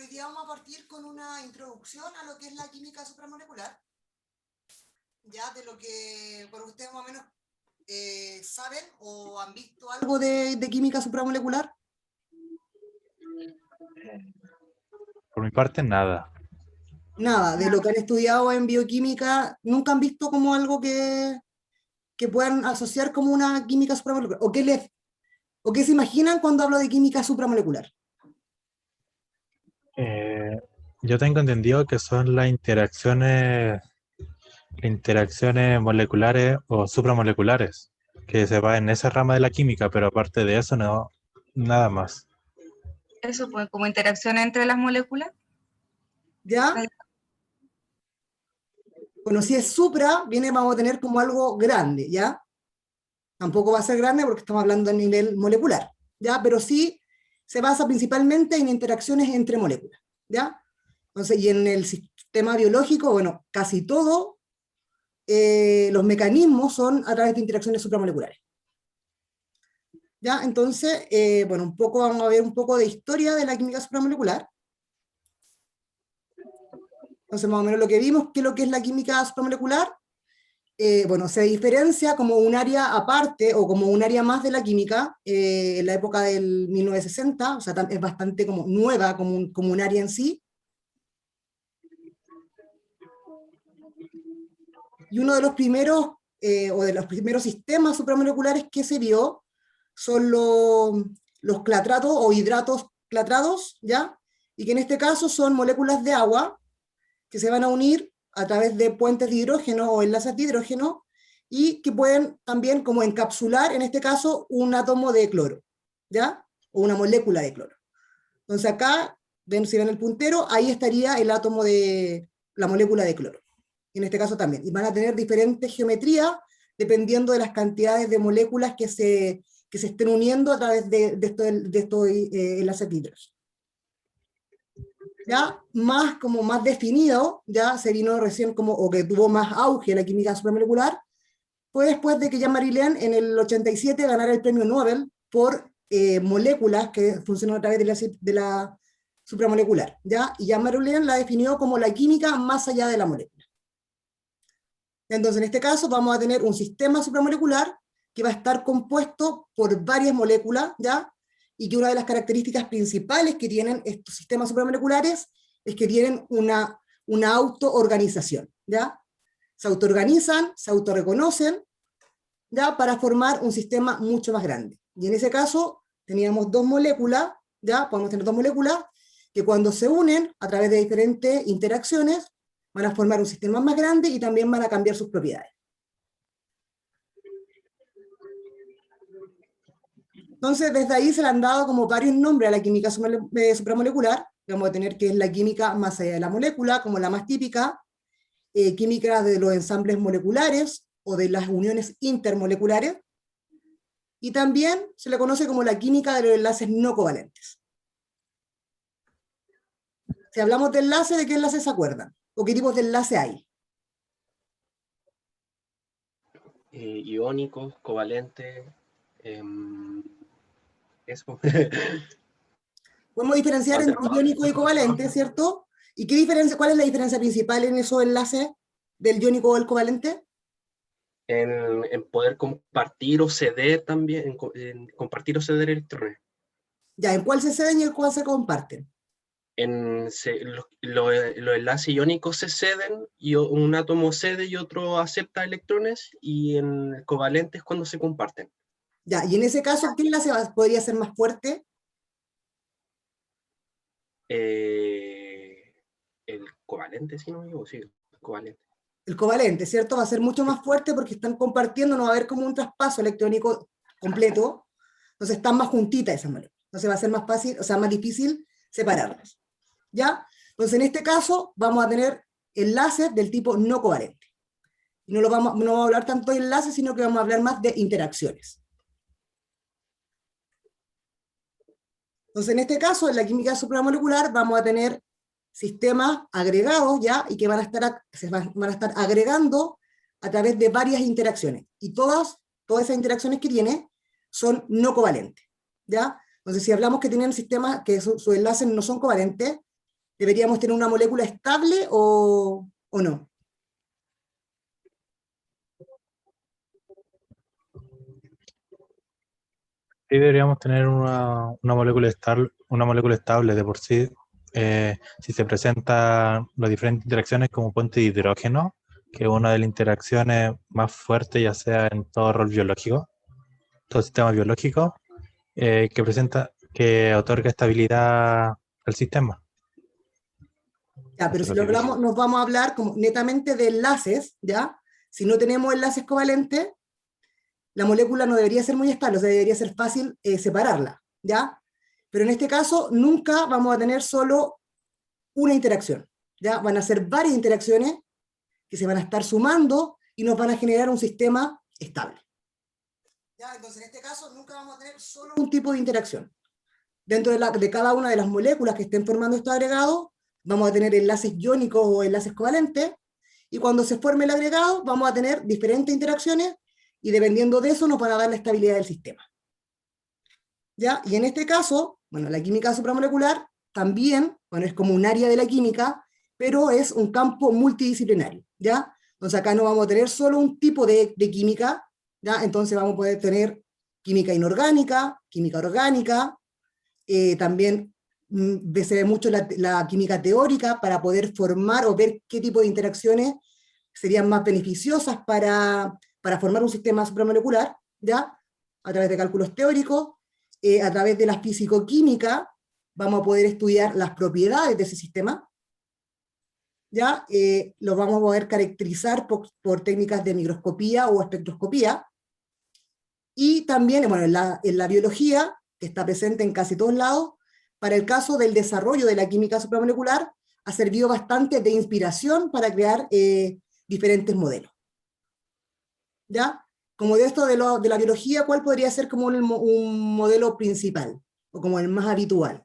hoy día vamos a partir con una introducción a lo que es la química supramolecular, ya de lo que por ustedes más o menos saben o han visto algo de química supramolecular. Por mi parte, nada. Nada, de lo que han estudiado en bioquímica, nunca han visto como algo que puedan asociar como una química supramolecular, o qué se imaginan cuando hablo de química supramolecular. Yo tengo entendido que son las interacciones moleculares o supramoleculares, que se va en esa rama de la química, pero aparte de eso, no, nada más. Eso, pues, como interacción entre las moléculas. ¿Ya? Bueno, si es supra, vamos a tener como algo grande, ¿ya? Tampoco va a ser grande porque estamos hablando a nivel molecular, ¿ya? Pero sí se basa principalmente en interacciones entre moléculas, ¿ya? Entonces, y en el sistema biológico, bueno, casi todo los mecanismos son a través de interacciones supramoleculares. ¿Ya? Entonces, bueno, vamos a ver un poco de historia de la química supramolecular. Entonces, más o menos lo que vimos, ¿qué es lo que es la química supramolecular? Bueno, se diferencia como un área aparte o como un área más de la química en la época del 1960, o sea, es bastante como nueva como un área en sí. Y uno de los primeros, o de los primeros sistemas supramoleculares que se vio son los clatratos o hidratos clatrados, ¿ya? Y que en este caso son moléculas de agua que se van a unir a través de puentes de hidrógeno o enlaces de hidrógeno y que pueden también como encapsular, en este caso, un átomo de cloro, ¿ya? O una molécula de cloro. Entonces acá, si ven el puntero, ahí estaría el átomo de la molécula de cloro. Y en este caso también. Y van a tener diferentes geometrías dependiendo de las cantidades de moléculas que se estén uniendo a través de estos enlaces de hidrógeno. Ya más definido, ya se vino recién como, o que tuvo más auge la química supramolecular, fue después de que Jean-Marie Lehn en el 87 ganara el premio Nobel por moléculas que funcionan a través de la supramolecular, ¿ya? Y Jean-Marie Lehn la definió como la química más allá de la molécula. Entonces, en este caso, vamos a tener un sistema supramolecular que va a estar compuesto por varias moléculas, ¿ya? Y que una de las características principales que tienen estos sistemas supramoleculares es que tienen una autoorganización, ¿ya? Se autoorganizan, se autorreconocen, ¿ya? Para formar un sistema mucho más grande. Y en ese caso, teníamos dos moléculas, ¿ya? Podemos tener dos moléculas que cuando se unen a través de diferentes interacciones, van a formar un sistema más grande y también van a cambiar sus propiedades. Entonces, desde ahí se le han dado como varios nombres a la química supramolecular. Vamos a tener que es la química más allá de la molécula, como la más típica, química de los ensambles moleculares o de las uniones intermoleculares, y también se le conoce como la química de los enlaces no covalentes. Si hablamos de enlace, ¿de qué enlaces se acuerdan? ¿O qué tipos de enlace hay? Iónicos, covalentes, eso. Podemos diferenciar entre iónico y covalente, ¿cierto? ¿Y cuál es la diferencia principal en esos enlaces del iónico o el covalente? En poder compartir o ceder también, en compartir o ceder electrones. Ya, ¿en cuál se ceden y en cuál se comparten? Los enlaces iónicos se ceden y un átomo cede y otro acepta electrones, y en covalentes cuando se comparten. Ya, y en ese caso, ¿qué enlace podría ser más fuerte? El covalente, si no me equivoco, sí, covalente. El covalente, ¿cierto? Va a ser mucho más fuerte porque están compartiendo, no va a haber como un traspaso electrónico completo, entonces están más juntitas esas moléculas. Entonces va a ser más fácil, o sea, más difícil separarlas. ¿Ya? Entonces en este caso vamos a tener enlaces del tipo no covalente. Y no vamos a hablar tanto de enlaces, sino que vamos a hablar más de interacciones. Entonces en este caso, en la química supramolecular, vamos a tener sistemas agregados ya, y que se van a estar agregando a través de varias interacciones. Y todas esas interacciones que tiene son no covalentes. ¿Ya? Entonces si hablamos que tienen sistemas que sus enlaces no son covalentes, ¿Deberíamos tener una molécula estable o no? Sí, deberíamos tener una molécula estable de por sí. Si se presentan las diferentes interacciones como puente de hidrógeno, que es una de las interacciones más fuertes, ya sea en todo rol biológico, todo sistema biológico, que otorga estabilidad al sistema. Ya, pero Eso si es lo que quise. nos vamos a hablar como netamente de enlaces, ¿ya? Si no tenemos enlaces covalentes, la molécula no debería ser muy estable, o sea, debería ser fácil separarla, ¿ya? Pero en este caso, nunca vamos a tener solo una interacción, ¿ya? Van a ser varias interacciones que se van a estar sumando y nos van a generar un sistema estable. ¿Ya? Entonces, en este caso, nunca vamos a tener solo un tipo de interacción. Dentro de cada una de las moléculas que estén formando estos agregados, vamos a tener enlaces iónicos o enlaces covalentes, y cuando se forme el agregado, vamos a tener diferentes interacciones, y dependiendo de eso nos van a dar la estabilidad del sistema. ¿Ya? Y en este caso, bueno, la química supramolecular también, bueno, es como un área de la química, pero es un campo multidisciplinario, ¿ya? Entonces acá no vamos a tener solo un tipo de química, ¿ya? Entonces vamos a poder tener química inorgánica, química orgánica, también se ve mucho la química teórica para poder formar o ver qué tipo de interacciones serían más beneficiosas para formar un sistema supramolecular, ¿ya? A través de cálculos teóricos, a través de la fisicoquímica, vamos a poder estudiar las propiedades de ese sistema, ¿ya? Los vamos a poder caracterizar por técnicas de microscopía o espectroscopía, y también, bueno, en la biología, que está presente en casi todos lados, para el caso del desarrollo de la química supramolecular, ha servido bastante de inspiración para crear diferentes modelos. ¿Ya? Como de esto de la biología, ¿cuál podría ser como un modelo principal? O como el más habitual.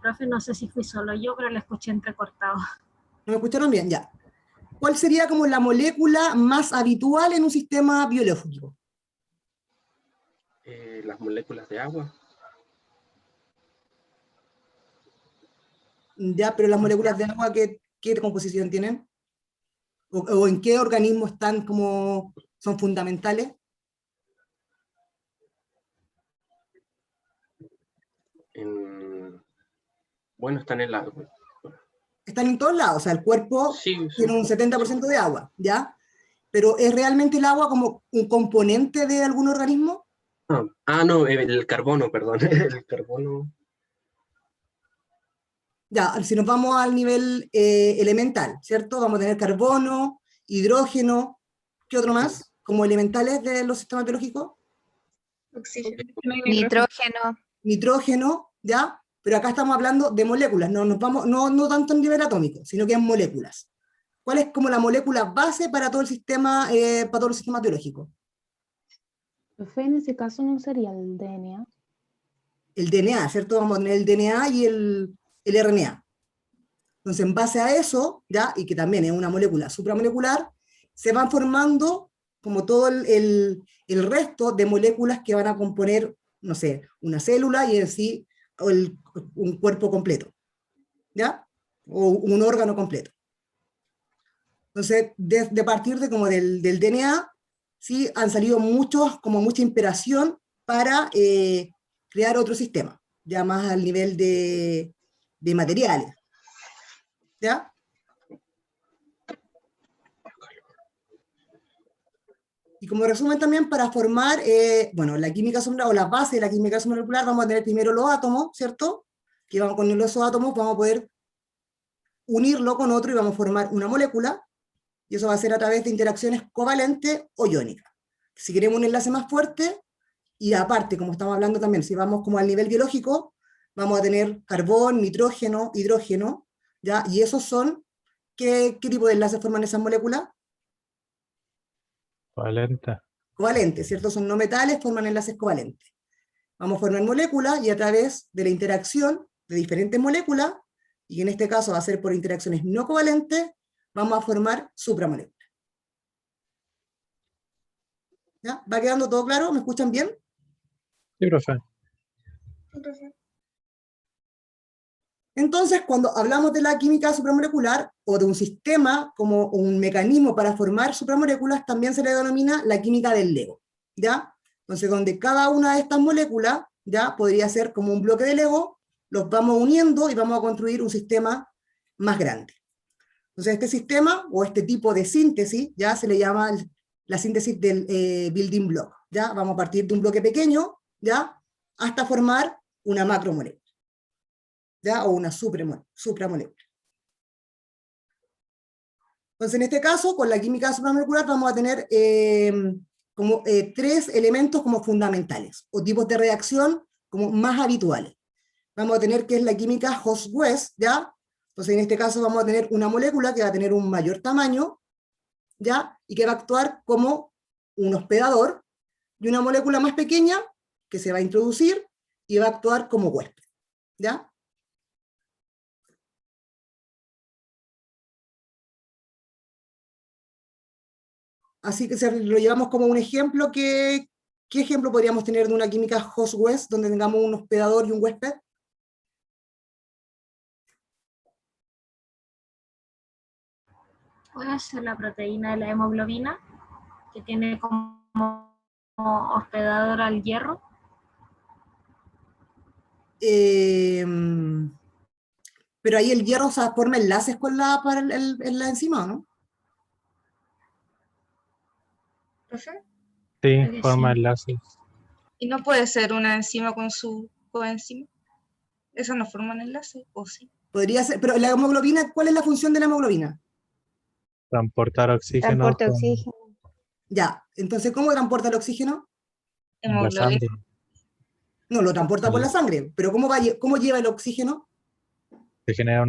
Profe, no sé si fui solo yo, pero la escuché entrecortado. ¿No me escucharon bien? Ya. ¿Cuál sería como la molécula más habitual en un sistema biológico? Las moléculas de agua. Ya, pero las moléculas de agua, ¿qué composición tienen? ¿O en qué organismo están como son fundamentales? Bueno, están en la... Están en todos lados, o sea, el cuerpo Sí, tiene un 70% de agua, ¿ya? Pero ¿es realmente el agua como un componente de algún organismo? No, el carbono, perdón. El carbono. Ya, si nos vamos al nivel elemental, ¿cierto? Vamos a tener carbono, hidrógeno, ¿qué otro más? Como elementales de los sistemas biológicos. Oxígeno. Nitrógeno. Nitrógeno, ¿ya? Pero acá estamos hablando de moléculas, no tanto en nivel atómico, sino que en moléculas. ¿Cuál es como la molécula base para todo el sistema, para todos los sistemas biológicos? Profe, en ese caso no sería el DNA. El DNA, ¿cierto? Vamos a tener el DNA y el RNA. Entonces, en base a eso, ¿ya? Y que también es una molécula supramolecular, se van formando como todo el resto de moléculas que van a componer, no sé, una célula y en sí un cuerpo completo, ¿ya? O un órgano completo. Entonces, de partir de como del DNA, sí han salido mucha inspiración para crear otro sistema, ya más al nivel de materiales, ¿ya? Y como resumen también, para formar, bueno, la química o la base de la química molecular, vamos a tener primero los átomos, ¿cierto? Que vamos con esos átomos, vamos a poder unirlo con otro y vamos a formar una molécula, y eso va a ser a través de interacciones covalentes o iónicas. Si queremos un enlace más fuerte, y aparte, como estamos hablando también, si vamos como al nivel biológico, vamos a tener carbón, nitrógeno, hidrógeno, ¿ya? Y esos son, ¿qué tipo de enlaces forman esas moléculas? Covalente. Covalentes, ¿cierto? Son no metales, forman enlaces covalentes. Vamos a formar moléculas y a través de la interacción de diferentes moléculas, y en este caso va a ser por interacciones no covalentes, vamos a formar supramoléculas. ¿Ya? ¿Va quedando todo claro? ¿Me escuchan bien? Sí, profe. Entonces, cuando hablamos de la química supramolecular o de un sistema como un mecanismo para formar supramoléculas, también se le denomina la química del Lego, ¿ya? Entonces, donde cada una de estas moléculas, ¿ya? Podría ser como un bloque de Lego, los vamos uniendo y vamos a construir un sistema más grande. Entonces, este sistema o este tipo de síntesis, ¿ya? Se le llama la síntesis del building block, ¿ya? Vamos a partir de un bloque pequeño, ¿ya? Hasta formar una macromolécula, ¿ya? O una supramolécula. Entonces, en este caso, con la química supramolecular vamos a tener como tres elementos como fundamentales, o tipos de reacción como más habituales. Vamos a tener que es la química Host-West, ¿ya? Entonces, en este caso vamos a tener una molécula que va a tener un mayor tamaño, ¿ya? Y que va a actuar como un hospedador, y una molécula más pequeña que se va a introducir y va a actuar como huésped, ¿ya? Así que lo llevamos como un ejemplo. ¿Qué ejemplo podríamos tener de una química host-west donde tengamos un hospedador y un huésped? Puede ser la proteína de la hemoglobina, que tiene como hospedador al hierro. Pero ahí el hierro, o sea, forma enlaces con para la enzima, ¿no? ¿Profe? Sí, Creo que forma sí. enlaces. ¿Y no puede ser una enzima con su coenzima? ¿Eso no forma un enlace? ¿O sí? Podría ser, pero la hemoglobina, ¿cuál es la función de la hemoglobina? Transportar oxígeno Transporte de oxígeno. Ya, entonces, ¿cómo transporta el oxígeno? en la Hemoglobina. sangre. No, lo transporta por la sangre, pero ¿cómo lleva el oxígeno? Se genera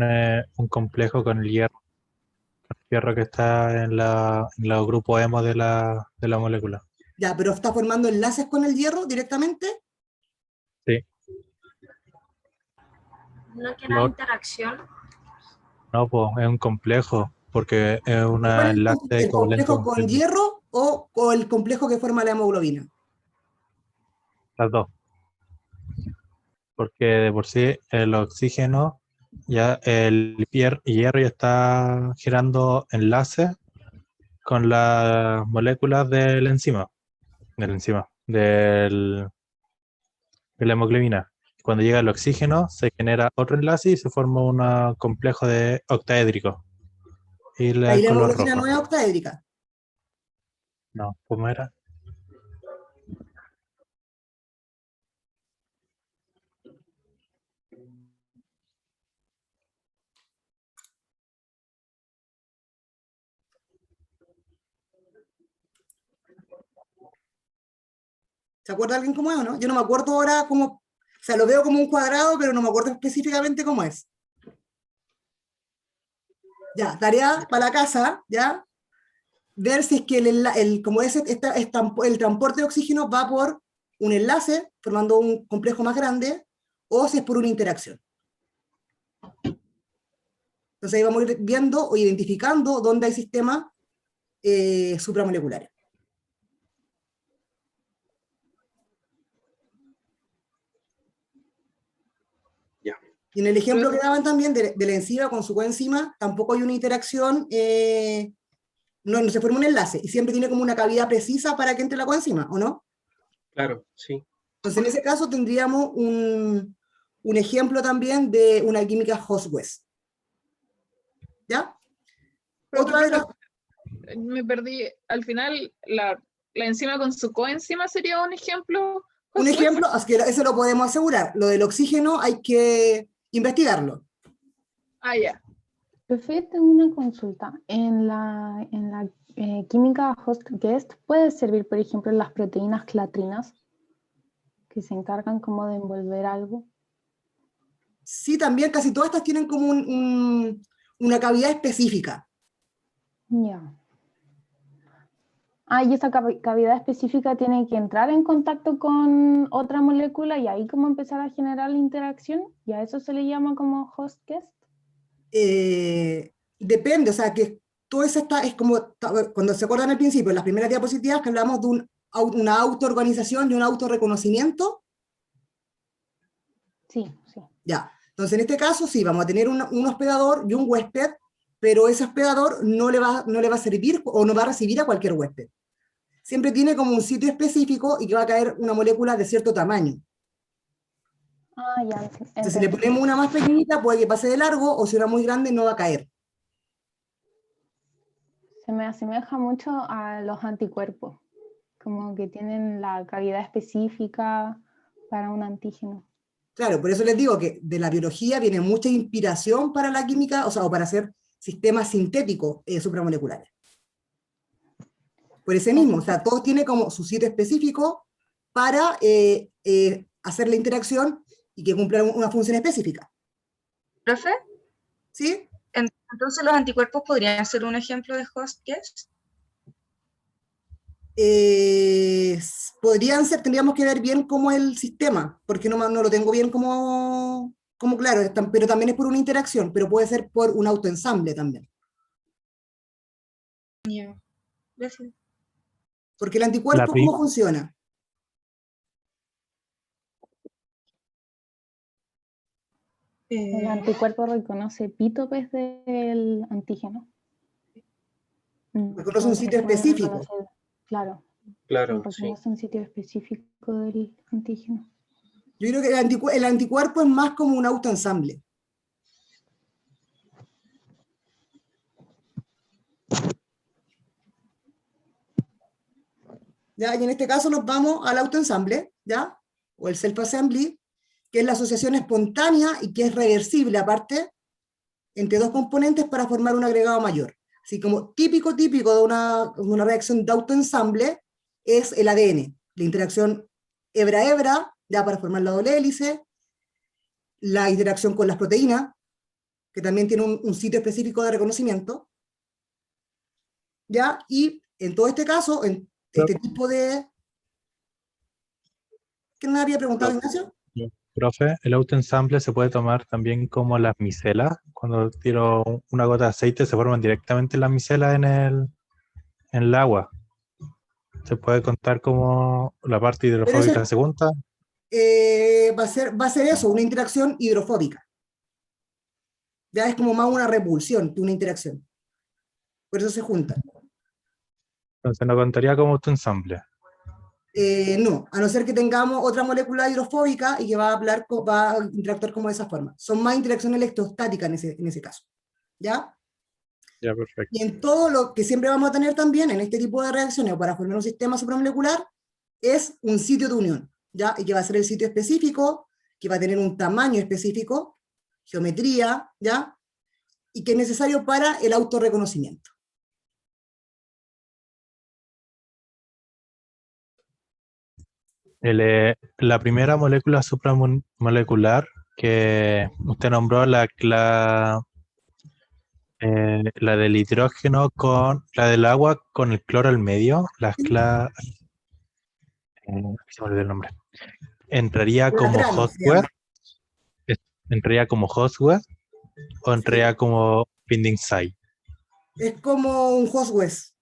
un complejo con el hierro que está en los grupos hemo de la molécula. Ya, pero ¿está formando enlaces con el hierro directamente? Sí. No que la interacción. No, pues es un complejo, porque es un ¿Cuál es enlace el covalente complejo con completo. hierro o el complejo que forma la hemoglobina? Las dos. Porque de por sí el oxígeno, ya el hierro ya está girando enlaces con las moléculas de la hemoglobina. Cuando llega el oxígeno, se genera otro enlace y se forma un complejo de octaédrico. Y Ahí el la color hemoglobina no rojo. es octaédrica. No, ¿cómo era? ¿Se acuerda alguien cómo es o no? Yo no me acuerdo ahora cómo, o sea, lo veo como un cuadrado, pero no me acuerdo específicamente cómo es. Ya, tarea para la casa, ¿ya? Ver si es que como el transporte de oxígeno va por un enlace, formando un complejo más grande, o si es por una interacción. Entonces ahí vamos a ir viendo o identificando dónde hay sistemas supramoleculares. Ya. Y en el ejemplo que daban también de la enzima con su coenzima, tampoco hay una interacción, no se forma un enlace, y siempre tiene como una cavidad precisa para que entre la coenzima, ¿o no? Claro, sí. Entonces en ese caso tendríamos un ejemplo también de una química Host-West. ¿Ya? Profe, Otra de las, me perdí. Al final, la enzima con su coenzima sería un ejemplo. un Josué. ejemplo, es que eso lo podemos asegurar. Lo del oxígeno hay que investigarlo. Ah, ya. Profe, tengo una consulta. En la química host-guest, ¿puede servir, por ejemplo, las proteínas clatrinas que se encargan como de envolver algo? Sí, también casi todas estas tienen como una cavidad específica. Ya. Ah, y esa cavidad específica tiene que entrar en contacto con otra molécula y ahí como empezar a generar la interacción, y a eso se le llama como host-guest. Depende, o sea, que todo eso es como, cuando se acuerdan al principio, en las primeras diapositivas que hablamos una autoorganización y un autorreconocimiento? Sí, sí. Ya. Entonces, en este caso, sí, vamos a tener un hospedador y un huésped, pero ese hospedador no le va a servir o no va a recibir a cualquier huésped. Siempre tiene como un sitio específico y que va a caer una molécula de cierto tamaño. Ah, ya, Entonces, si le entendí. ponemos una más pequeñita, puede que pase de largo, o si una muy grande, no va a caer. Se me asemeja mucho a los anticuerpos, como que tienen la cavidad específica para un antígeno. Claro, por eso les digo que de la biología viene mucha inspiración para la química, o sea, o para hacer sistemas sintéticos supramoleculares. Por ese mismo, o sea, todo tiene como su sitio específico para hacer la interacción y que cumpla una función específica. ¿Profe? ¿Sí? Entonces los anticuerpos podrían ser un ejemplo de host guest. Podrían ser, tendríamos que ver bien cómo es el sistema, porque no lo tengo bien como claro, pero también es por una interacción, pero puede ser por un autoensamble también. Gracias. Porque el anticuerpo, ¿cómo funciona? El anticuerpo reconoce epítopes del antígeno. Reconoce un sitio específico. Claro. Claro, Reconoce sí. un sitio específico del antígeno. Yo creo que el anticuerpo es más como un autoensamble. ¿Ya? Y en este caso nos vamos al autoensamble, ¿ya? O el self-assembly, que es la asociación espontánea y que es reversible aparte entre dos componentes para formar un agregado mayor. Así como típico de una reacción de autoensamble es el ADN, la interacción hebra-hebra, ya para formar la doble hélice, la interacción con las proteínas, que también tiene un sitio específico de reconocimiento, ¿ya? Y en todo este caso, en este tipo de... ¿Qué me había preguntado, Ignacio? Profe, el autoensamble se puede tomar también como las micelas. Cuando tiro una gota de aceite se forman directamente las micelas en el agua. Se puede contar como la parte hidrofóbica se junta. Va a ser eso, una interacción hidrofóbica. Ya es como más una repulsión que una interacción. Por eso se juntan. Entonces no contaría como autoensamble. No, a no ser que tengamos otra molécula hidrofóbica y que va a interactuar como de esa forma. Son más interacciones electrostáticas en ese caso. ¿Ya? Ya, perfecto. Y en todo lo que siempre vamos a tener también en este tipo de reacciones o para formar un sistema supramolecular es un sitio de unión, ¿ya? Y que va a ser el sitio específico, que va a tener un tamaño específico, geometría, ¿ya? Y que es necesario para el autorreconocimiento. La primera molécula supramolecular que usted nombró, la del hidrógeno con la del agua con el cloro al medio, se me olvidó el nombre. ¿Entraría como Latrano se llama. hostware? ¿Entraría como hostware o entraría como binding site? Es como un host-west.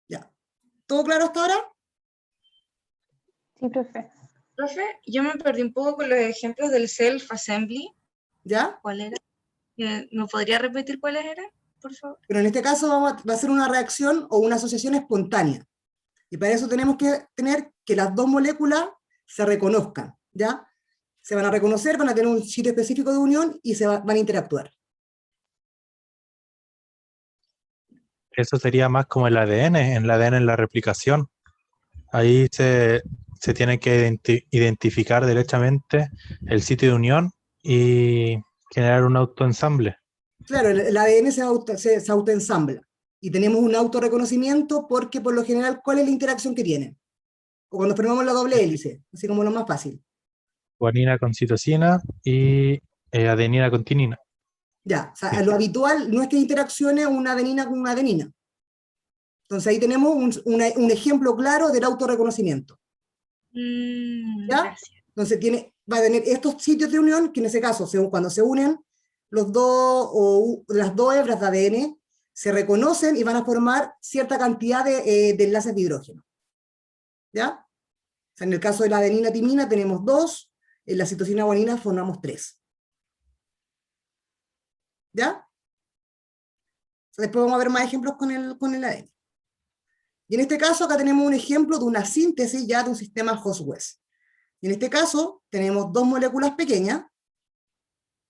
Ya. ¿Todo claro hasta ahora? Sí, profe. Profe, yo me perdí un poco con los ejemplos del self-assembly. ¿Ya? ¿Cuál era? ¿Me podría repetir cuáles eran, por favor? Pero en este caso va a ser una reacción o una asociación espontánea. Y para eso tenemos que tener que las dos moléculas se reconozcan, ¿ya? Se van a reconocer, van a tener un sitio específico de unión y van a interactuar. Eso sería más como el ADN, en el ADN en la replicación. Ahí se tiene que identificar derechamente el sitio de unión y generar un autoensamble. Claro, el ADN se autoensambla y tenemos un autorreconocimiento porque por lo general, ¿cuál es la interacción que tienen? O cuando formamos la doble hélice, así como lo más fácil. Guanina con citosina y adenina con tinina. Ya, o sea, Sí. lo habitual no es que interaccione una adenina con una adenina. Entonces ahí tenemos un ejemplo claro del autorreconocimiento. ¿Ya? Gracias. Entonces va a tener estos sitios de unión que en ese caso, cuando se unen, las dos hebras de ADN se reconocen y van a formar cierta cantidad de enlaces de hidrógeno. ¿Ya? O sea, en el caso de la adenina-timina tenemos 2, en la citosina-guanina formamos 3. ¿Ya? Después vamos a ver más ejemplos con el ADN. Y en este caso acá tenemos un ejemplo de una síntesis ya de un sistema Host-West. Y en este caso tenemos 2 moléculas pequeñas,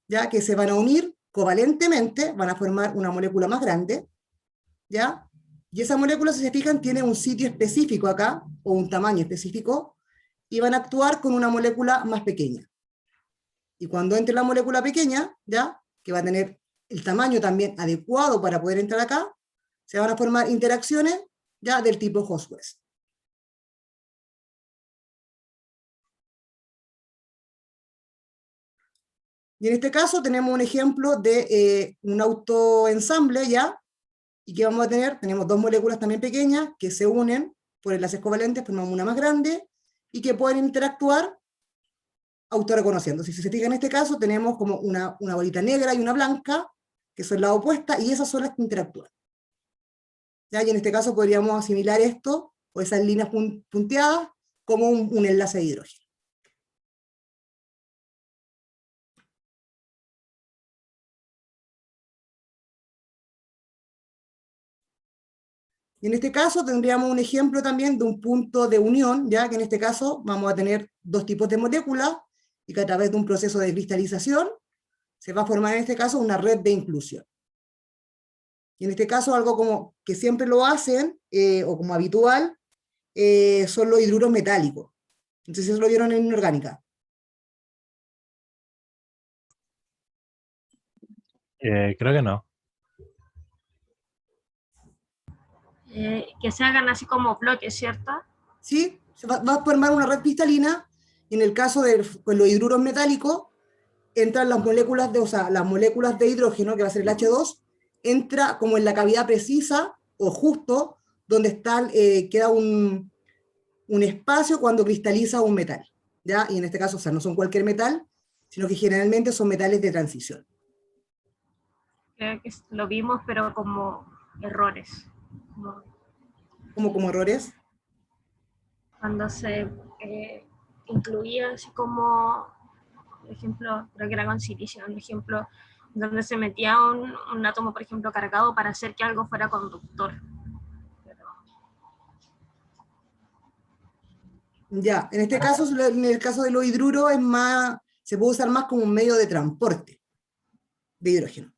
ya que se van a unir covalentemente, van a formar una molécula más grande, ¿ya? Y esa molécula, si se fijan, tiene un sitio específico acá, o un tamaño específico, y van a actuar con una molécula más pequeña. Y cuando entre la molécula pequeña, ¿ya? Que va a tener el tamaño también adecuado para poder entrar acá, se van a formar interacciones ya del tipo Host-West. Y en este caso tenemos un ejemplo de un autoensamble ya, y que vamos a tener, tenemos 2 moléculas también pequeñas que se unen por enlaces covalentes, formamos una más grande, y que pueden interactuar autorreconociendo. Si se fijan en este caso, tenemos como una bolita negra y una blanca, que son las opuestas, y esas son las que interactúan. ¿Ya? Y en este caso podríamos asimilar esto, o esas líneas punteadas, como un enlace de hidrógeno. Y en este caso tendríamos un ejemplo también de un punto de unión, ya que en este caso vamos a tener 2 tipos de moléculas, y que a través de un proceso de cristalización se va a formar en este caso una red de inclusión. Y en este caso algo como que siempre lo hacen, o como habitual, son los hidruros metálicos. Entonces eso lo vieron en inorgánica. Creo que no. Que se hagan así como bloques, ¿cierto? ¿Sí? Se va a formar una red cristalina, y en el caso de pues, los hidruros metálicos, entran las moléculas las moléculas de hidrógeno, que va a ser el H2, entra como en la cavidad precisa, o justo, donde está, queda un espacio cuando cristaliza un metal, ¿ya? Y en este caso, o sea, no son cualquier metal, sino que generalmente son metales de transición. Creo que lo vimos, pero como errores. Como errores. Cuando se incluía así como, por ejemplo, creo que era con silicio, un ejemplo, donde se metía un átomo, por ejemplo, cargado para hacer que algo fuera conductor. Ya, en este caso, en el caso de los hidruros, es más, se puede usar más como un medio de transporte de hidrógeno.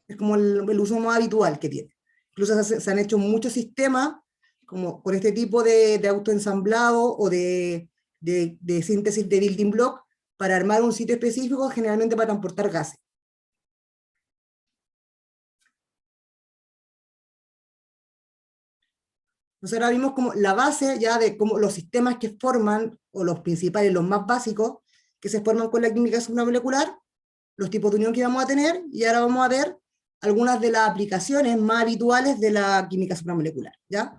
Es como el uso más habitual que tiene. Incluso se han hecho muchos sistemas como con este tipo de autoensamblado o de síntesis de building block para armar un sitio específico, generalmente para transportar gases. Entonces ahora vimos como la base ya de cómo los sistemas que forman, o los principales, los más básicos, que se forman con la química supramolecular, los tipos de unión que vamos a tener, y ahora vamos a ver algunas de las aplicaciones más habituales de la química supramolecular, ¿ya?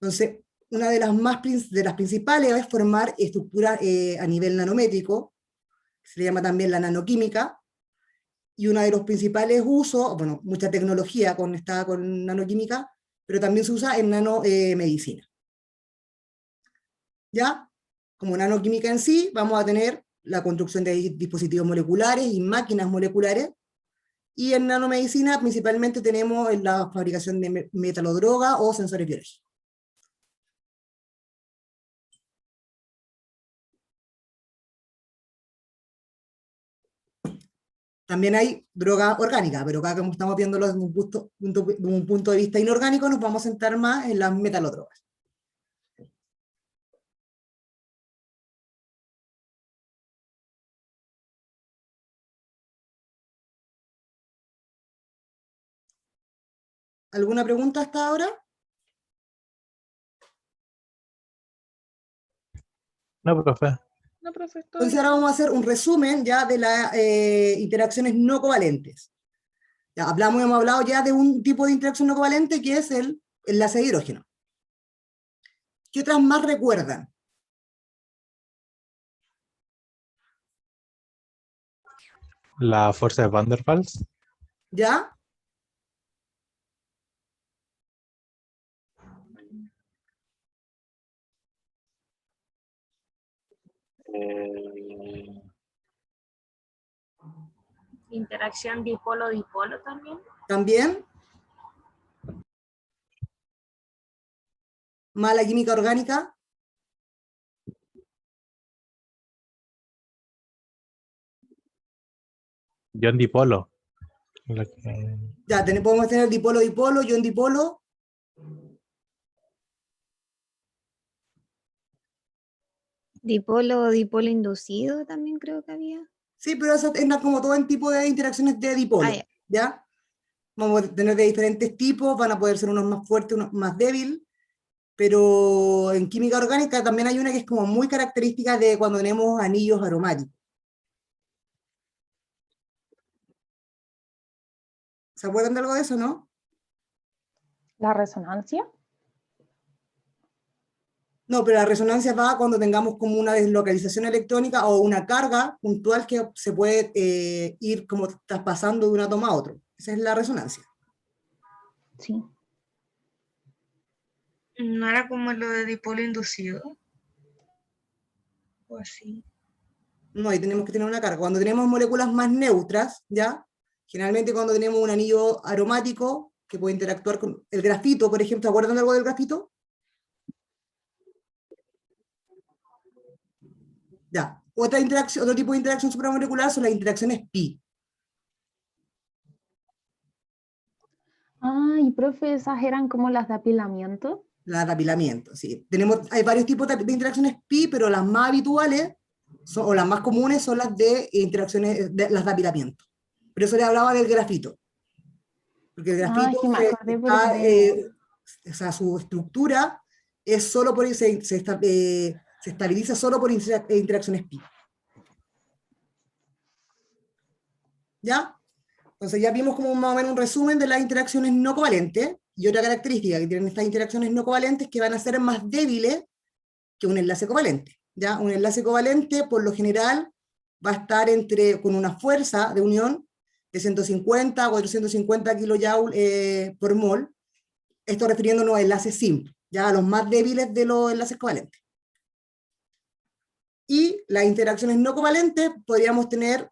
Entonces, una de las principales es formar estructuras a nivel nanométrico, se le llama también la nanoquímica, y uno de los principales usos, bueno, mucha tecnología con nanoquímica, pero también se usa en nanomedicina. ¿Ya? Como nanoquímica en sí, vamos a tener la construcción de dispositivos moleculares y máquinas moleculares, y en nanomedicina principalmente tenemos la fabricación de metalodroga o sensores biológicos. También hay droga orgánica, pero acá como estamos viéndolo desde un punto de vista inorgánico, nos vamos a centrar más en las metalodrogas. ¿Alguna pregunta hasta ahora? No, profe. No, profesor. Entonces ahora vamos a hacer un resumen ya de las interacciones no covalentes. Ya hemos hablado ya de un tipo de interacción no covalente que es el enlace de hidrógeno. ¿Qué otras más recuerdan? La fuerza de Van der Waals. ¿Ya? Interacción dipolo-dipolo también. También. Mala química orgánica. Ion dipolo. La que- Ya, podemos tener dipolo-dipolo, ion dipolo. Dipolo o dipolo inducido también creo que había. Sí, pero eso es como todo en tipo de interacciones de dipolo, Ah, ya. ¿ya? Vamos a tener de diferentes tipos, van a poder ser unos más fuertes, unos más débiles, pero en química orgánica también hay una que es como muy característica de cuando tenemos anillos aromáticos. ¿Se acuerdan de algo de eso, no? La resonancia. No, pero la resonancia va cuando tengamos como una deslocalización electrónica o una carga puntual que se puede ir como traspasando de un átomo a otro. Esa es la resonancia. Sí. ¿No era como lo de dipolo inducido? O así. No, ahí tenemos que tener una carga. Cuando tenemos moléculas más neutras, ¿ya? Generalmente cuando tenemos un anillo aromático que puede interactuar con el grafito, por ejemplo, ¿se acuerdan de algo del grafito? Ya. Otra interacción, otro tipo de interacción supramolecular son las interacciones pi. Ah, y profe, esas eran como las de apilamiento. La de apilamiento, sí. Hay varios tipos de interacciones pi, pero las más habituales o las más comunes son las de interacciones, las de apilamiento. Pero eso le hablaba del grafito. Porque el grafito, Sí, me acordé está, porque... o sea, su estructura es solo por, se estabiliza solo por interacciones pi. ¿Ya? Entonces ya vimos como más o menos un resumen de las interacciones no covalentes, y otra característica que tienen estas interacciones no covalentes que van a ser más débiles que un enlace covalente. ¿Ya? Un enlace covalente, por lo general, va a estar con una fuerza de unión de 150 a 450 kJ por mol, esto refiriéndonos a enlaces simples, ya a los más débiles de los enlaces covalentes. Y las interacciones no covalentes podríamos tener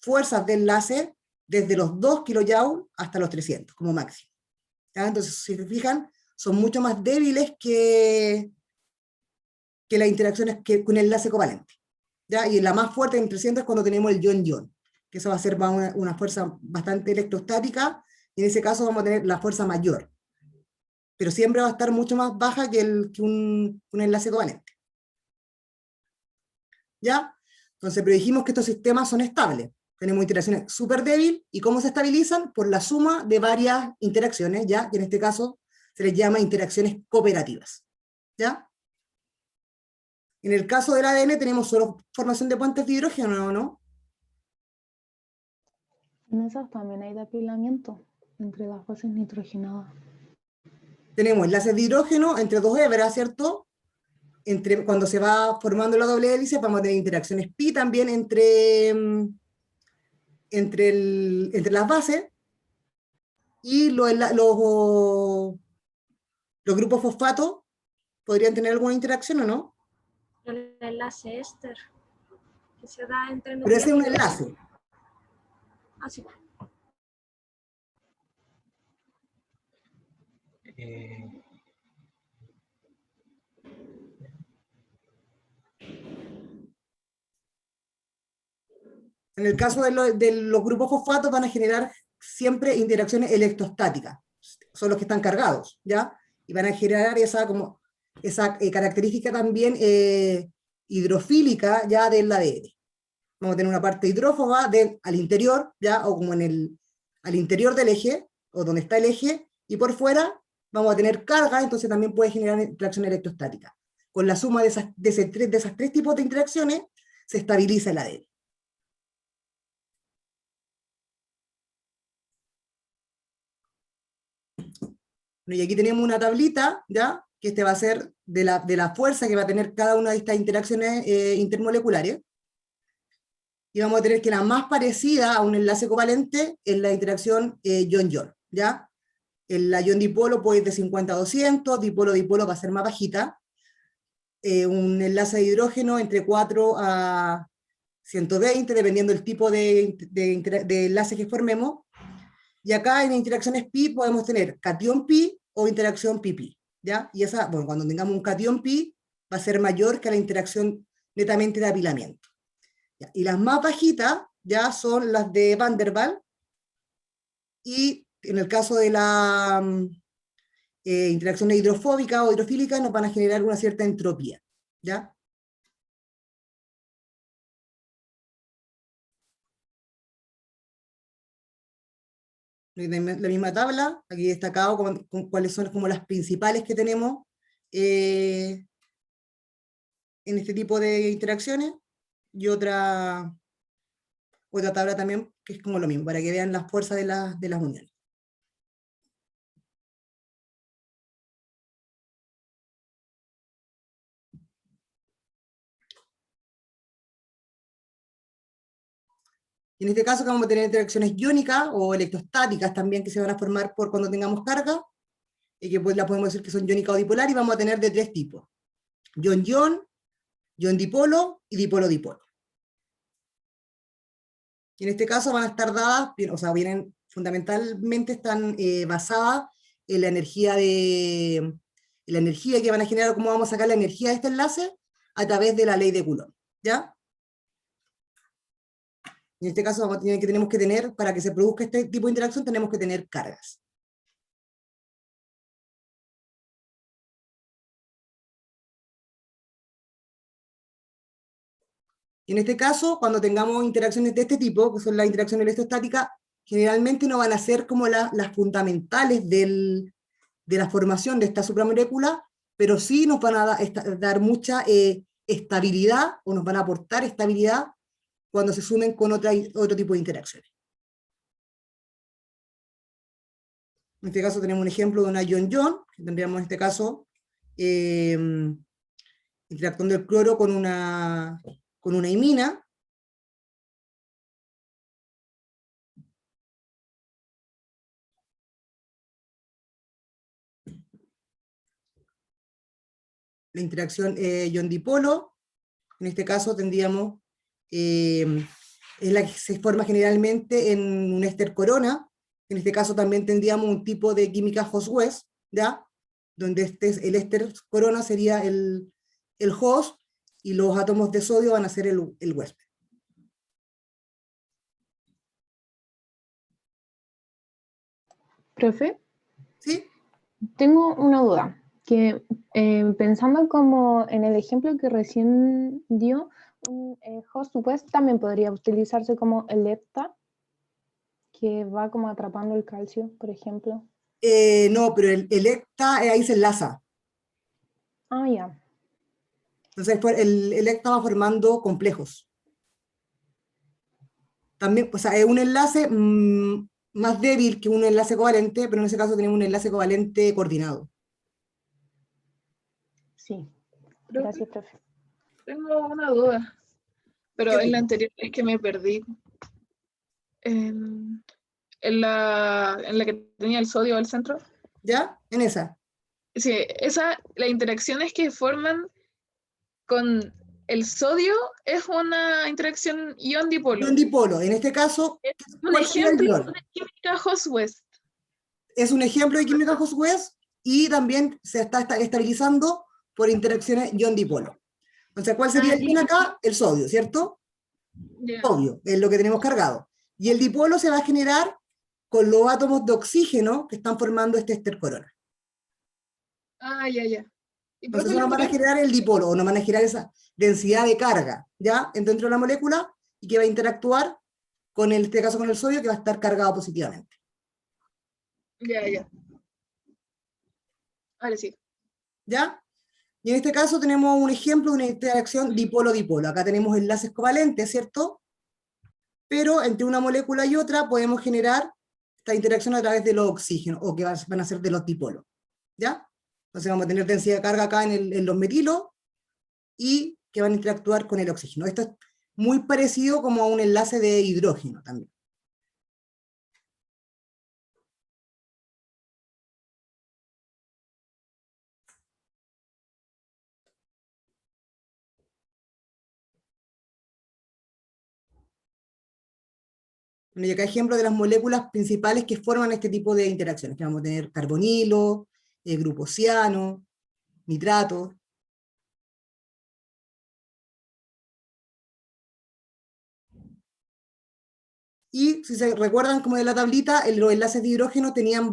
fuerzas de enlace desde los 2 kJ hasta los 300 como máximo. ¿Ya? Entonces, si se fijan, son mucho más débiles que las interacciones con enlace covalente. ¿Ya? Y la más fuerte en 300 es cuando tenemos el ion-ion, que eso va a ser una fuerza bastante electrostática, y en ese caso vamos a tener la fuerza mayor. Pero siempre va a estar mucho más baja que un enlace covalente. ¿Ya? Entonces, pero dijimos que estos sistemas son estables. Tenemos interacciones súper débiles, ¿y cómo se estabilizan? Por la suma de varias interacciones, ¿ya? Que en este caso se les llama interacciones cooperativas. ¿Ya? En el caso del ADN tenemos solo formación de puentes de hidrógeno, ¿no? En esas también hay de apilamiento entre las bases nitrogenadas. Tenemos enlaces de hidrógeno entre dos hebras, ¿cierto? Cuando se va formando la doble hélice, vamos a tener interacciones pi también entre las bases, y los grupos fosfatos podrían tener alguna interacción o no, El enlace éster que se da entre pero ese es un nucleótidos. enlace. Así. En el caso de los grupos fosfatos van a generar siempre interacciones electrostáticas, son los que están cargados, ¿ya? Y van a generar esa característica también hidrofílica ya del ADN. Vamos a tener una parte hidrófoba al interior, ¿ya? O como al interior del eje, o donde está el eje, y por fuera vamos a tener carga, entonces también puede generar interacción electrostática. Con la suma de esas tres tipos de interacciones, se estabiliza el ADN. Y aquí tenemos una tablita, ¿ya? Que va a ser de la fuerza que va a tener cada una de estas interacciones intermoleculares. y vamos a tener que la más parecida a un enlace covalente es la interacción ion-ion, ¿ya? La ion-dipolo puede ir de 50 a 200, dipolo-dipolo va a ser más bajita, un enlace de hidrógeno entre 4 a 120, dependiendo del tipo de enlace que formemos, y acá en interacciones pi podemos tener cation pi o interacción pi-pi, ¿ya? Y esa, bueno, cuando tengamos un cation pi, va a ser mayor que la interacción netamente de apilamiento. ¿Ya? Y las más bajitas ya son las de Van der Waals, y en el caso de la interacción hidrofóbica o hidrofílica nos van a generar una cierta entropía, ¿ya? La misma tabla, aquí destacado con cuáles son como las principales que tenemos en este tipo de interacciones, y otra tabla también que es como lo mismo, para que vean las fuerzas de las uniones. Y en este caso vamos a tener interacciones iónicas o electrostáticas también, que se van a formar por cuando tengamos carga, y que pues la podemos decir que son iónicas o dipolar, y vamos a tener de tres tipos: ion-ion, ion-dipolo y dipolo-dipolo. Y en este caso van a estar dadas, o sea, vienen fundamentalmente, están basadas en la energía que van a generar, cómo vamos a sacar la energía de este enlace a través de la ley de Coulomb, ¿ya? En este caso tenemos que tener, para que se produzca este tipo de interacción, tenemos que tener cargas. Y en este caso, cuando tengamos interacciones de este tipo, que son las interacciones electrostáticas, generalmente no van a ser como las fundamentales de la formación de esta supramolécula, pero sí nos van a dar mucha estabilidad, o nos van a aportar estabilidad cuando se sumen con otro tipo de interacciones. En este caso tenemos un ejemplo de una ion-ion, que tendríamos en este caso interactuando el cloro con una imina. La interacción ion-dipolo, en este caso tendríamos, es la que se forma generalmente en un éster corona. En este caso también tendríamos un tipo de química host-West, ¿ya? Donde el éster corona sería el host, y los átomos de sodio van a ser el huésped. Profe, ¿Sí? tengo una duda, que pensando como en el ejemplo que recién dio, un host West también podría utilizarse como el lepta, que va como atrapando el calcio, por ejemplo. No, pero el ECTA ahí se enlaza. Ah, ya. Entonces el ECTA va formando complejos. También, o sea, es un enlace más débil que un enlace covalente, pero en ese caso tenemos un enlace covalente coordinado. Sí. Profe, Gracias, profe. tengo una duda, pero ¿Qué en la duda? anterior es que me perdí. En la que tenía el sodio al centro. ¿Ya? En esa. Sí, las interacciones que forman con el sodio es una interacción ion-dipolo. Ion-dipolo. En este caso, Es un ¿cuál sería el ejemplo ion? de química Host-West. Es un ejemplo de química host-West, y también se está estabilizando por interacciones ion-dipolo. O sea, ¿cuál sería el ion acá? El sodio, ¿cierto? Ya. Sodio, es lo que tenemos cargado. Y el dipolo se va a generar con los átomos de oxígeno que están formando este éster corona. Ah, ya. ¿Y Entonces profe, eso nos van a generar el dipolo, o nos van a generar esa densidad de carga, ¿ya? Dentro de la molécula, y que va a interactuar con en este caso con el sodio, que va a estar cargado positivamente. Ya. Ahora sí. ¿Ya? Y en este caso tenemos un ejemplo de una interacción dipolo-dipolo. Acá tenemos enlaces covalentes, ¿cierto? Pero entre una molécula y otra podemos generar esta interacción a través de los oxígenos, o que van a ser de los dipolos, ¿ya? Entonces vamos a tener densidad de carga acá en los metilos, y que van a interactuar con el oxígeno. Esto muy parecido como a un enlace de hidrógeno también. Bueno, y acá ejemplo de las moléculas principales que forman este tipo de interacciones, que vamos a tener carbonilo, grupo ciano, nitrato. Y si se recuerdan como de la tablita, los enlaces de hidrógeno tenían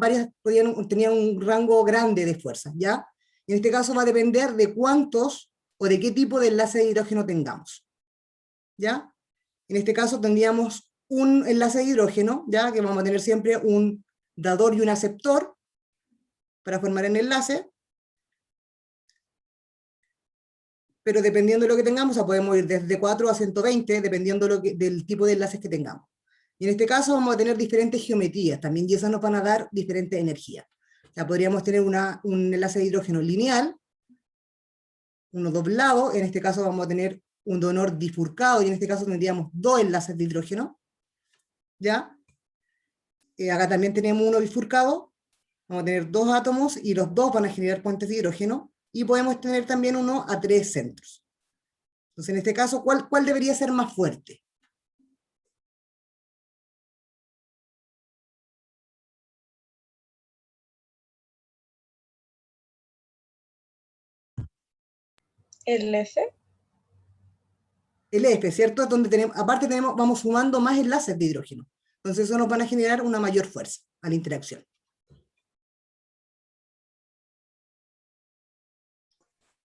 tenían un rango grande de fuerzas, ¿ya? Y en este caso va a depender de cuántos o de qué tipo de enlace de hidrógeno tengamos, ¿ya? En este caso tendríamos un enlace de hidrógeno, ¿ya? Que vamos a tener siempre un dador y un aceptor para formar el enlace, pero dependiendo de lo que tengamos, o sea, podemos ir desde 4 a 120, dependiendo del tipo de enlaces que tengamos. Y en este caso vamos a tener diferentes geometrías también, y esas nos van a dar diferentes energías. O sea, podríamos tener un enlace de hidrógeno lineal, uno doblado, en este caso vamos a tener un donor bifurcado, y en este caso tendríamos dos enlaces de hidrógeno, ¿ya? Acá también tenemos uno bifurcado, vamos a tener dos átomos, y los dos van a generar puentes de hidrógeno, y podemos tener también uno a 3 centros. Entonces, en este caso, ¿cuál debería ser más fuerte? ¿El F? El F, ¿cierto? Donde aparte vamos sumando más enlaces de hidrógeno. Entonces eso nos van a generar una mayor fuerza a la interacción.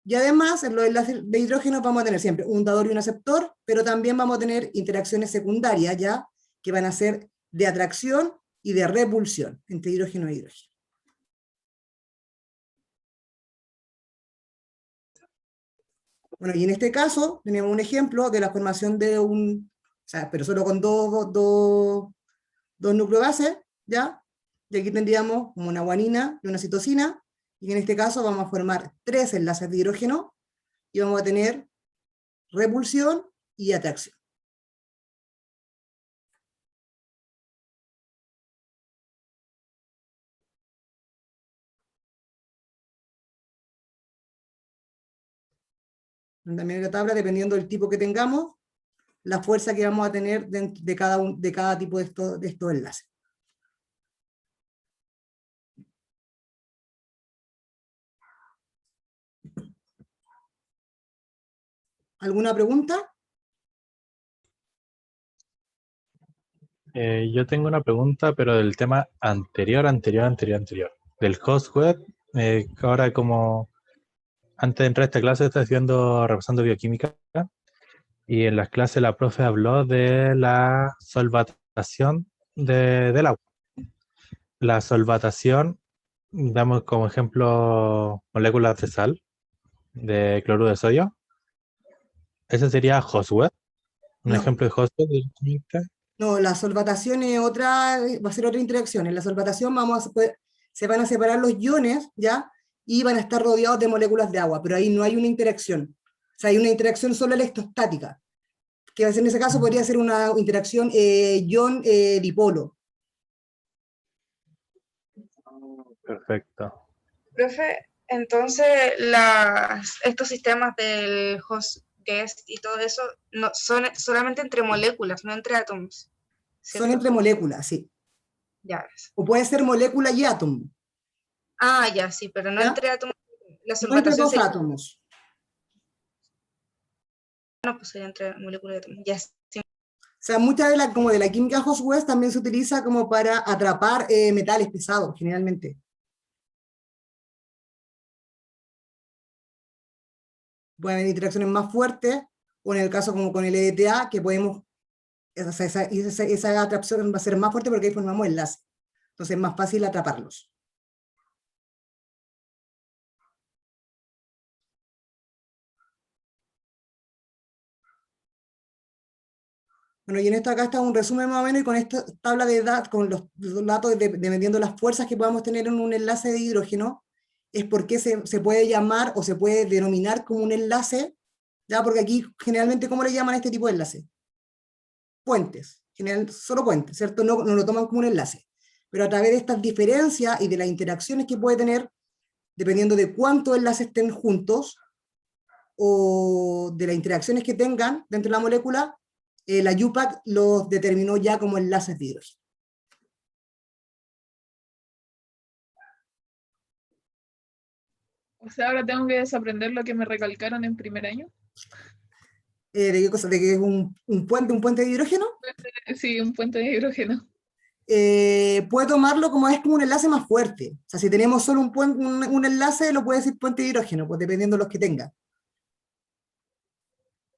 Y además, en los enlaces de hidrógeno vamos a tener siempre un dador y un aceptor, pero también vamos a tener interacciones secundarias, ¿ya? Que van a ser de atracción y de repulsión entre hidrógeno e hidrógeno. Bueno, y en este caso tenemos un ejemplo de la formación de pero solo con dos nucleobases, ¿ya? Y aquí tendríamos una guanina y una citosina, y en este caso vamos a formar 3 enlaces de hidrógeno, y vamos a tener repulsión y atracción. También en la tabla, dependiendo del tipo que tengamos, la fuerza que vamos a tener de cada tipo de estos enlaces. ¿Alguna pregunta? Yo tengo una pregunta, pero del tema anterior. Del host web, ahora como antes de entrar a esta clase estoy repasando bioquímica, y en las clases la profe habló de la solvatación del agua. La solvatación, damos como ejemplo moléculas de sal, de cloruro de sodio. Ese sería host web, un No. ejemplo de host web de química. No, la solvatación es va a ser otra interacción. En la solvatación se van a separar los iones, ¿ya? Y van a estar rodeados de moléculas de agua, pero ahí no hay una interacción. O sea, hay una interacción solo electrostática, que en ese caso podría ser una interacción ion-dipolo. Perfecto. Profe, entonces estos sistemas del host guest y todo eso no, son solamente entre moléculas, no entre átomos. Son ¿cierto? entre moléculas, sí. Ya. O puede ser molécula y átomo. Ah, ya, sí, pero no ¿Ya? entre átomos. La No entre solvatación dos sería, átomos. no, pues sería entre molécula y átomo. Ya, sí. O sea, mucha como de la química host web también se utiliza como para atrapar metales pesados, generalmente. Pueden haber interacciones más fuertes, o en el caso como con el EDTA, que podemos, esa atracción va a ser más fuerte porque ahí formamos enlace. Entonces es más fácil atraparlos. Bueno, y en esto acá está un resumen más o menos, y con esta tabla de datos, con los datos dependiendo de las fuerzas que podamos tener en un enlace de hidrógeno, es porque se puede llamar o se puede denominar como un enlace ¿ya? Porque aquí generalmente, ¿cómo le llaman a este tipo de enlace? Puentes, solo puentes, ¿cierto? No lo toman como un enlace. Pero a través de estas diferencias y de las interacciones que puede tener, dependiendo de cuántos enlaces estén juntos, o de las interacciones que tengan dentro de la molécula, la UPAC los determinó ya como enlaces de hidrógeno. O sea, ahora tengo que desaprender lo que me recalcaron en primer año. ¿De qué cosa? ¿De que es un puente de hidrógeno? Sí, un puente de hidrógeno. Puede tomarlo como es como un enlace más fuerte. O sea, si tenemos solo un enlace, lo puede decir puente de hidrógeno, pues dependiendo de los que tenga.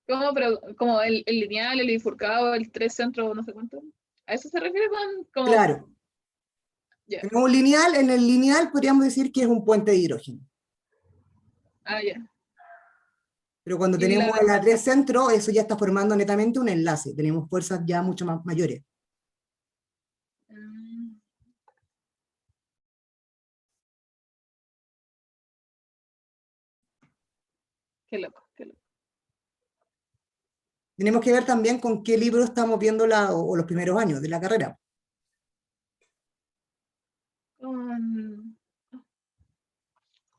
¿Cómo? Pero como el lineal, el bifurcado, el tres centros, no sé cuánto. ¿A eso se refiere con como? Claro. Ya. Tenemos un lineal, en el lineal podríamos decir que es un puente de hidrógeno. Ah, ya. Pero cuando Y tenemos la- el tres centro, eso ya está formando netamente un enlace. Tenemos fuerzas ya mucho más mayores. Mm. Qué loco, qué loco. Tenemos que ver también con qué libro estamos viendo o los primeros años de la carrera. Con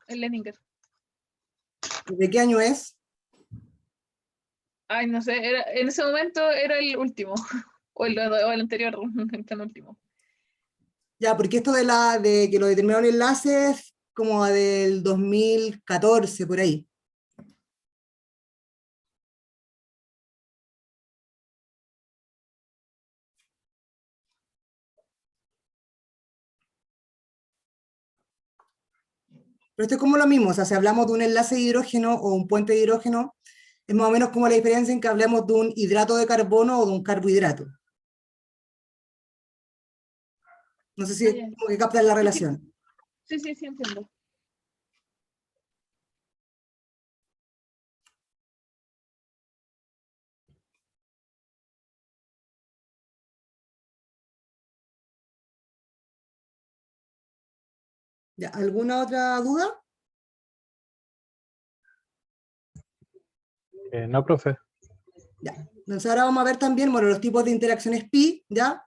el Leninger. ¿De qué año es? Ay, no sé, en ese momento era el último. O el anterior, el penúltimo. Ya, porque esto de que lo determinaron enlaces como del 2014, por ahí. Pero esto es como lo mismo, o sea, si hablamos de un enlace de hidrógeno o un puente de hidrógeno, es más o menos como la diferencia en que hablemos de un hidrato de carbono o de un carbohidrato. No sé si Ah, es ya. como que captan la Sí, sí, relación. sí, entiendo. ¿Ya? ¿Alguna otra duda? No, profe. Ya. Entonces ahora vamos a ver también, bueno, los tipos de interacciones pi, ¿ya?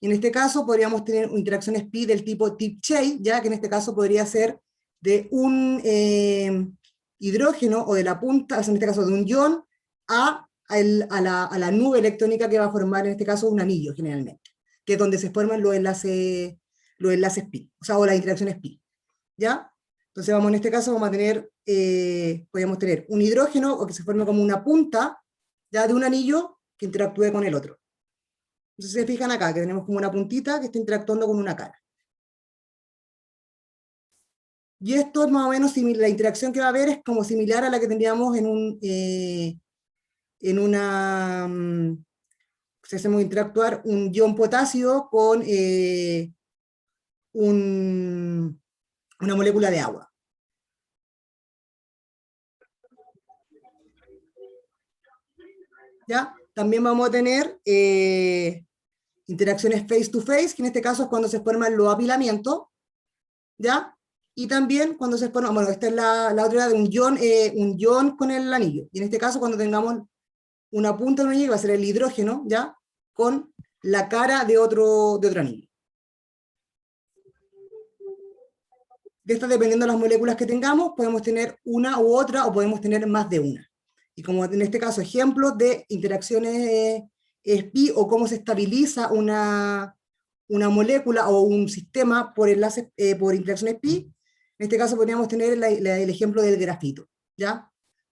Y en este caso podríamos tener interacciones pi del tipo tip-chain, ¿ya? Que en este caso podría ser de un hidrógeno o de la punta, o sea, en este caso de un ion, a la nube electrónica que va a formar en este caso un anillo generalmente, que es donde se forman los enlaces pi, o sea, o las interacciones pi, ¿ya? Entonces vamos, en este caso vamos a tener, podríamos tener un hidrógeno o que se forme como una punta, ya, de un anillo que interactúe con el otro. Entonces se fijan acá, que tenemos como una puntita que está interactuando con una cara. Y esto es más o menos similar, la interacción que va a haber es como similar a la que tendríamos en una, si hacemos interactuar un ion potasio con una molécula de agua. ¿Ya? También vamos a tener interacciones face to face, que en este caso es cuando se forman los apilamientos, ¿ya? Y también cuando se forma, bueno, esta es la otra de un ion con el anillo, y en este caso cuando tengamos una punta de un anillo, va a ser el hidrógeno, ¿ya? Con la cara de otro anillo. De estas, dependiendo de las moléculas que tengamos, podemos tener una u otra, o podemos tener más de una. Y como en este caso, ejemplos de interacciones SPI, o cómo se estabiliza una molécula o un sistema por enlaces, por interacciones pi. En este caso podríamos tener el ejemplo del grafito, ¿ya?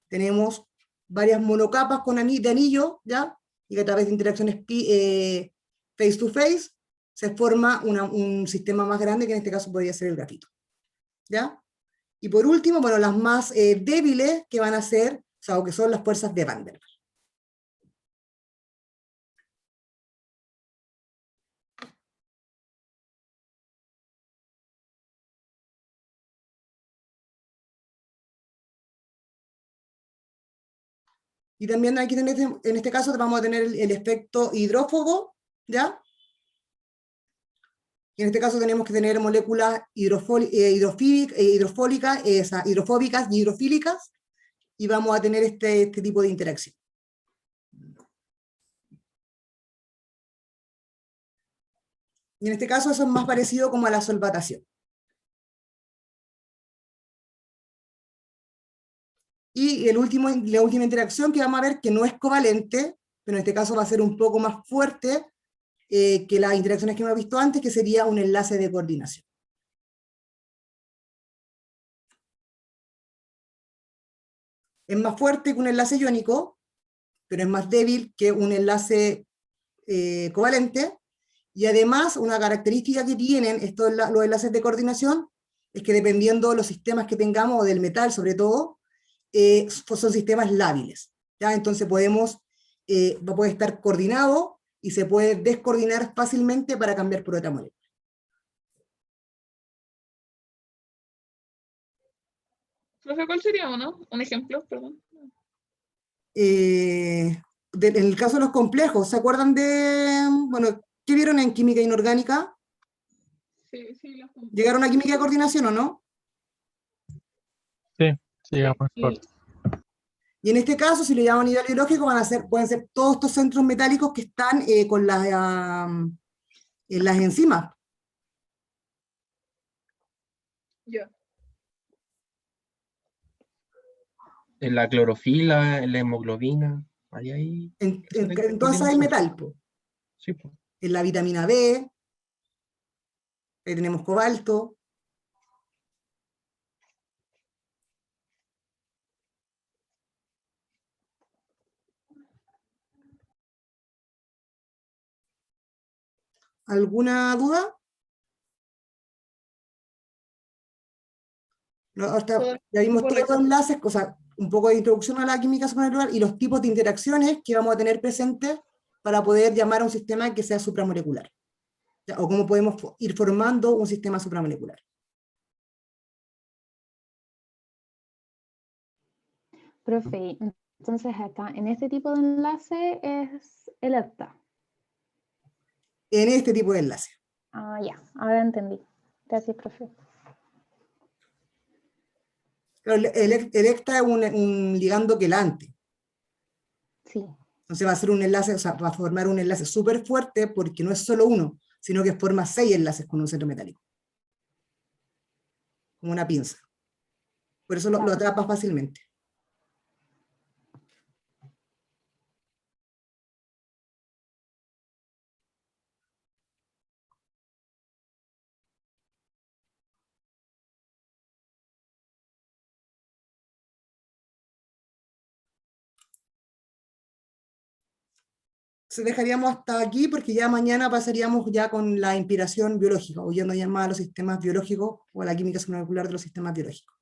Tenemos varias monocapas de anillo, ¿ya? Y que a través de interacciones pi face to face se forma un sistema más grande, que en este caso podría ser el grafito, ¿ya? Y por último, bueno, las más débiles, que van a ser, o sea, o que son las fuerzas de Van der Waals. Y también hay que tener, en este caso vamos a tener el efecto hidrófobo, ¿ya? Y en este caso tenemos que tener moléculas hidrofóbicas y hidrofílicas, y vamos a tener este tipo de interacción. Y en este caso eso es más parecido como a la solvatación. Y la última interacción que vamos a ver, que no es covalente, pero en este caso va a ser un poco más fuerte que las interacciones que hemos visto antes, que sería un enlace de coordinación. Es más fuerte que un enlace iónico, pero es más débil que un enlace covalente, y además una característica que tienen los enlaces de coordinación es que dependiendo de los sistemas que tengamos, o del metal sobre todo, son sistemas lábiles, ¿ya? Entonces puede estar coordinado y se puede descoordinar fácilmente para cambiar por otra molécula. Profe, ¿cuál sería uno? Un ejemplo, perdón. En el caso de los complejos, ¿se acuerdan bueno, qué vieron en química inorgánica? Sí, sí, los ¿Llegaron a química de coordinación o no? Sí, llegamos a Sí. Y en este caso, si le llaman nivel biológico, pueden ser todos estos centros metálicos que están con en las enzimas. Ya. En la clorofila, en la hemoglobina, ahí. En todas esas hay metal, po. Sí, pues. En la vitamina B, ahí tenemos cobalto. ¿Alguna duda? No, ya vimos todos los enlaces, o sea, un poco de introducción a la química supramolecular y los tipos de interacciones que vamos a tener presentes para poder llamar a un sistema que sea supramolecular. ¿Ya? O cómo podemos ir formando un sistema supramolecular. Profe, entonces acá, en este tipo de enlace es el EPTA. En este tipo de enlace. Ah, ya, ahora entendí. Gracias, profe. Claro, el ECTA es un ligando quelante. Sí. Entonces va a ser un enlace, o sea, va a formar un enlace súper fuerte porque no es solo uno, sino que forma 6 enlaces con un centro metálico. Como una pinza. Por eso lo atrapa fácilmente. Se dejaríamos hasta aquí porque ya mañana pasaríamos ya con la inspiración biológica, o yendo ya más a los sistemas biológicos o a la química molecular de los sistemas biológicos.